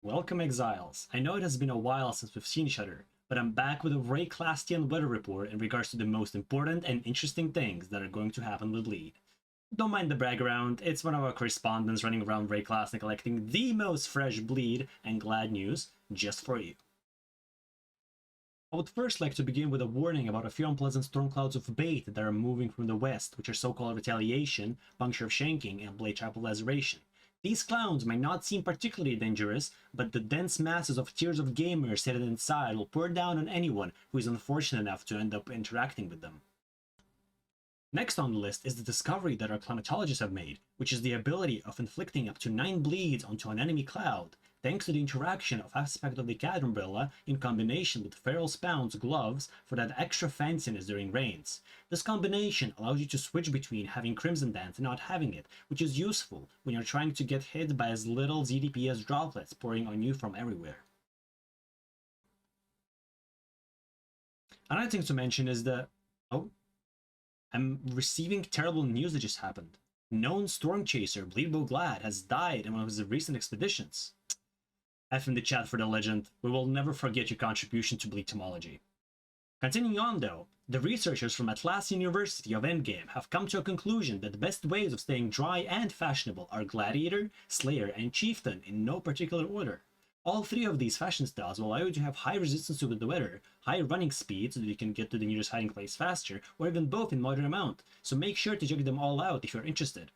Welcome exiles. I know it has been a while since we've seen each other, but I'm back with a Rayclastian weather report in regards to the most important and interesting things that are going to happen with Bleed. Don't mind the brag around, it's one of our correspondents running around Rayclast and collecting the most fresh Bleed and glad news just for you. I would first like to begin with a warning about a few unpleasant storm clouds of bait that are moving from the west, which are so-called retaliation, puncture of shanking, and blade chapel laceration. These clouds may not seem particularly dangerous, but the dense masses of tiers of gamers hidden inside will pour down on anyone who is unfortunate enough to end up interacting with them. Next on the list is the discovery that our climatologists have made, which is the ability of inflicting up to 9 bleeds onto an enemy cloud, thanks to the interaction of aspect of the cat umbrella in combination with Feral Spawn's gloves for that extra fanciness during rains. This combination allows you to switch between having Crimson Dance and not having it, which is useful when you're trying to get hit by as little ZDP as droplets pouring on you from everywhere. Another thing to mention is that... Oh, I'm receiving terrible news that just happened. Known storm chaser Bleedbo Glad has died in one of his recent expeditions. F in the chat for the legend, we will never forget your contribution to Bleedtomology. Continuing on though, the researchers from Atlassian University of Endgame have come to a conclusion that the best ways of staying dry and fashionable are Gladiator, Slayer, and Chieftain in no particular order. All three of these fashion styles will allow you to have high resistance to the weather, high running speed so that you can get to the nearest hiding place faster, or even both in moderate amount, so make sure to check them all out if you're interested.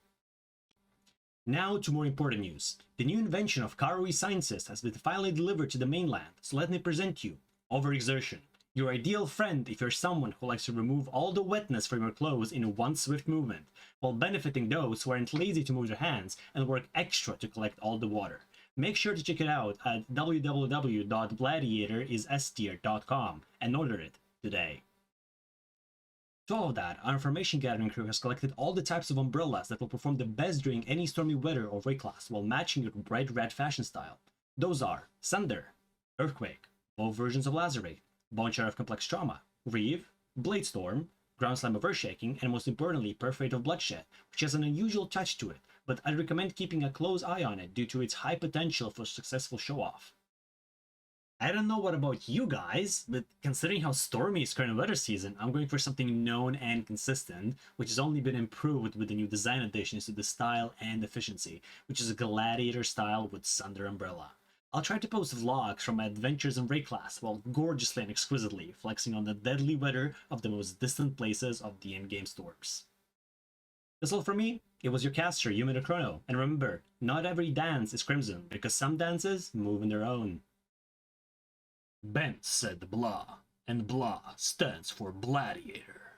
Now to more important news. The new invention of Karui Sciences has been finally delivered to the mainland, so let me present you Overexertion. Your ideal friend if you're someone who likes to remove all the wetness from your clothes in one swift movement, while benefiting those who aren't lazy to move their hands and work extra to collect all the water. Make sure to check it out at www.gladiatorissstier.com and order it today. To all of that, our information gathering crew has collected all the types of umbrellas that will perform the best during any stormy weather or Rayclass while matching your bright red fashion style. Those are Sunder, Earthquake, both versions of Lacerate, Bonchar of Complex Trauma, Reeve, Bladestorm, Ground Slam of Earthshaking, and most importantly, Perforate of Bloodshed, which has an unusual touch to it, but I'd recommend keeping a close eye on it due to its high potential for successful show-off. I don't know what about you guys, but considering how stormy is current weather season, I'm going for something known and consistent, which has only been improved with the new design additions to the style and efficiency, which is a Gladiator style with Sunder Umbrella. I'll try to post vlogs from my adventures in Rayclass while gorgeously and exquisitely flexing on the deadly weather of the most distant places of the in-game storms. That's all from me. It was your caster, UmeChrono, and remember, not every dance is crimson, because some dances move in their own. Ben said blah, and blah stands for Gladiator.